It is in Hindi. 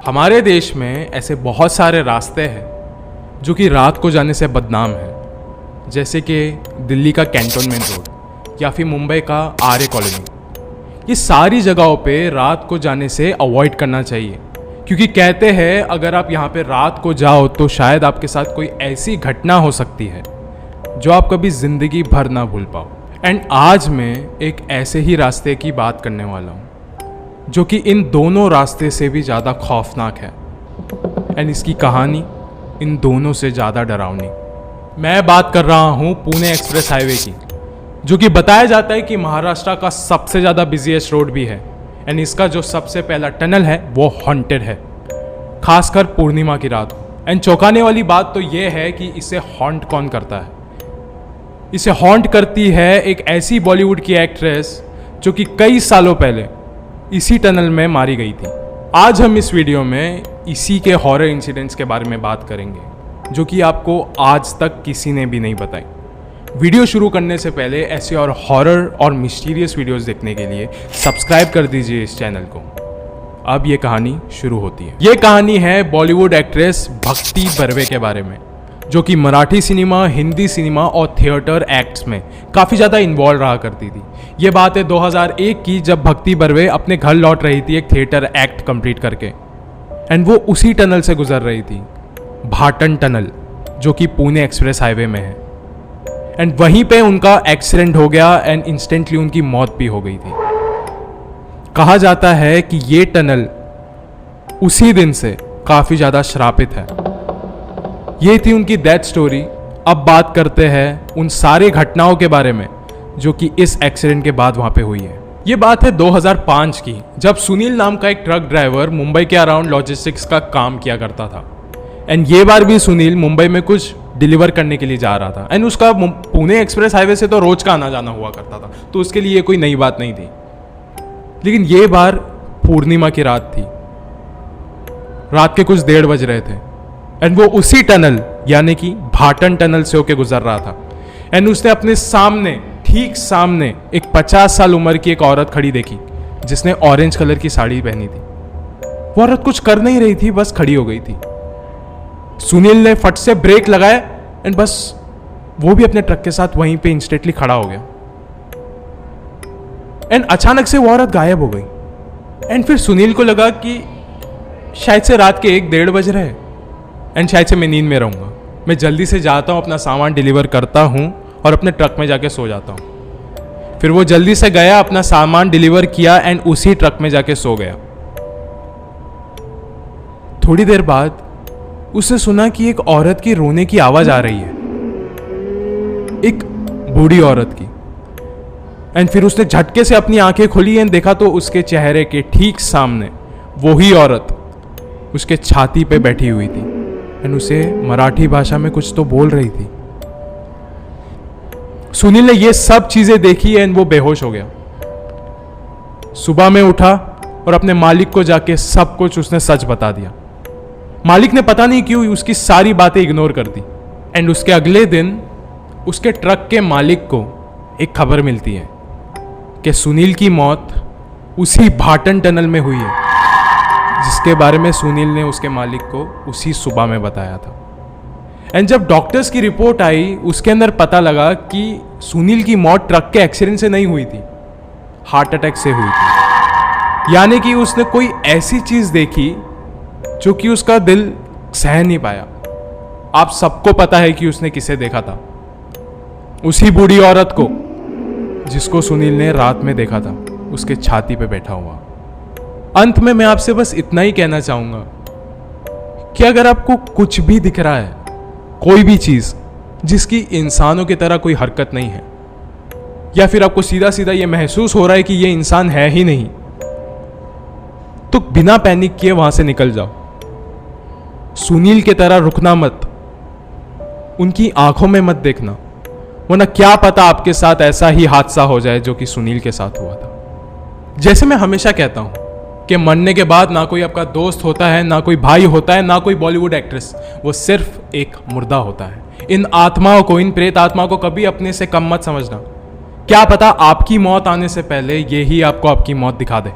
हमारे देश में ऐसे बहुत सारे रास्ते हैं जो कि रात को जाने से बदनाम हैं, जैसे कि दिल्ली का कैंटोनमेंट रोड या फिर मुंबई का आर्य कॉलोनी। ये सारी जगहों पे रात को जाने से अवॉइड करना चाहिए, क्योंकि कहते हैं अगर आप यहाँ पे रात को जाओ तो शायद आपके साथ कोई ऐसी घटना हो सकती है जो आप कभी ज़िंदगी भर ना भूल पाओ। एंड आज मैं एक ऐसे ही रास्ते की बात करने वाला हूँ जो कि इन दोनों रास्ते से भी ज़्यादा खौफनाक है। एंड इसकी कहानी इन दोनों से ज़्यादा डरावनी। मैं बात कर रहा हूँ पुणे एक्सप्रेस हाईवे की, जो कि बताया जाता है कि महाराष्ट्र का सबसे ज़्यादा बिजीएस्ट रोड भी है। एंड इसका जो सबसे पहला टनल है वो हॉन्टेड है, खासकर पूर्णिमा की रात को। एंड चौंकाने वाली बात तो ये है कि इसे हॉन्ट कौन करता है। इसे हॉन्ट करती है एक ऐसी बॉलीवुड की एक्ट्रेस जो कि कई सालों पहले इसी टनल में मारी गई थी। आज हम इस वीडियो में इसी के हॉरर इंसिडेंट्स के बारे में बात करेंगे जो कि आपको आज तक किसी ने भी नहीं बताई। वीडियो शुरू करने से पहले ऐसे और हॉरर और मिस्टीरियस वीडियोस देखने के लिए सब्सक्राइब कर दीजिए इस चैनल को। अब ये कहानी शुरू होती है। ये कहानी है बॉलीवुड एक्ट्रेस भक्ति बर्वे के बारे में, जो कि मराठी सिनेमा, हिंदी सिनेमा और थिएटर एक्ट्स में काफ़ी ज़्यादा इन्वॉल्व रहा करती थी। ये बात है 2001 की, जब भक्ति बर्वे अपने घर लौट रही थी एक थिएटर एक्ट कंप्लीट करके। एंड वो उसी टनल से गुजर रही थी, भाटन टनल, जो कि पुणे एक्सप्रेस हाईवे में है। एंड वहीं पे उनका एक्सीडेंट हो गया एंड इंस्टेंटली उनकी मौत भी हो गई थी। कहा जाता है कि ये टनल उसी दिन से काफ़ी ज़्यादा श्रापित है। ये थी उनकी डेथ स्टोरी। अब बात करते हैं उन सारी घटनाओं के बारे में जो कि इस एक्सीडेंट के बाद वहाँ पे हुई है। ये बात है 2005 की, जब सुनील नाम का एक ट्रक ड्राइवर मुंबई के अराउंड लॉजिस्टिक्स का काम किया करता था। एंड ये बार भी सुनील मुंबई में कुछ डिलीवर करने के लिए जा रहा था। एंड उसका पुणे एक्सप्रेस हाईवे से तो रोज का आना जाना हुआ करता था, तो उसके लिए ये कोई नई बात नहीं थी। लेकिन ये बार पूर्णिमा की रात थी, रात के कुछ 1:30 बज रहे थे। एंड वो उसी टनल यानी कि भाटन टनल से होके गुजर रहा था। एंड उसने अपने सामने, ठीक सामने, एक 50 साल उम्र की एक औरत खड़ी देखी जिसने ऑरेंज कलर की साड़ी पहनी थी। वो औरत कुछ कर नहीं रही थी, बस खड़ी हो गई थी। सुनील ने फट से ब्रेक लगाया एंड बस वो भी अपने ट्रक के साथ वहीं पे इंस्टेंटली खड़ा हो गया। एंड अचानक से वो औरत गायब हो गई। एंड फिर सुनील को लगा कि शायद से रात के 1-1:30 बज रहे हैं एंड शायद से मैं नींद में रहूँगा। मैं जल्दी से जाता हूँ, अपना सामान डिलीवर करता हूँ और अपने ट्रक में जाके सो जाता हूँ। फिर वो जल्दी से गया, अपना सामान डिलीवर किया एंड उसी ट्रक में जाके सो गया। थोड़ी देर बाद उसने सुना कि एक औरत की रोने की आवाज़ आ रही है, एक बूढ़ी औरत की। एंड फिर उसने झटके से अपनी आंखें खोली एंड देखा तो उसके चेहरे के ठीक सामने वही औरत उसके छाती पे बैठी हुई थी एंड उसे मराठी भाषा में कुछ तो बोल रही थी। सुनील ने ये सब चीजें देखी एंड वो बेहोश हो गया। सुबह में उठा और अपने मालिक को जाके सब कुछ उसने सच बता दिया। मालिक ने पता नहीं क्यों उसकी सारी बातें इग्नोर कर दी। एंड उसके अगले दिन उसके ट्रक के मालिक को एक खबर मिलती है कि सुनील की मौत उसी भाटन टनल में हुई है, जिसके बारे में सुनील ने उसके मालिक को उसी सुबह में बताया था। एंड जब डॉक्टर्स की रिपोर्ट आई, उसके अंदर पता लगा कि सुनील की मौत ट्रक के एक्सीडेंट से नहीं हुई थी, हार्ट अटैक से हुई थी। यानी कि उसने कोई ऐसी चीज देखी जो कि उसका दिल सह नहीं पाया। आप सबको पता है कि उसने किसे देखा था, उसी बूढ़ी औरत को जिसको सुनील ने रात में देखा था उसके छाती पे बैठा हुआ। अंत में मैं आपसे बस इतना ही कहना चाहूंगा कि अगर आपको कुछ भी दिख रहा है, कोई भी चीज जिसकी इंसानों की तरह कोई हरकत नहीं है, या फिर आपको सीधा सीधा ये महसूस हो रहा है कि ये इंसान है ही नहीं, तो बिना पैनिक किए वहां से निकल जाओ। सुनील की तरह रुकना मत, उनकी आंखों में मत देखना, वरना क्या पता आपके साथ ऐसा ही हादसा हो जाए जो कि सुनील के साथ हुआ था। जैसे मैं हमेशा कहता हूं कि मरने के बाद ना कोई आपका दोस्त होता है, ना कोई भाई होता है, ना कोई बॉलीवुड एक्ट्रेस, वो सिर्फ एक मुर्दा होता है। इन आत्माओं को, इन प्रेत आत्माओं को कभी अपने से कम मत समझना। क्या पता आपकी मौत आने से पहले यही आपको आपकी मौत दिखा दे।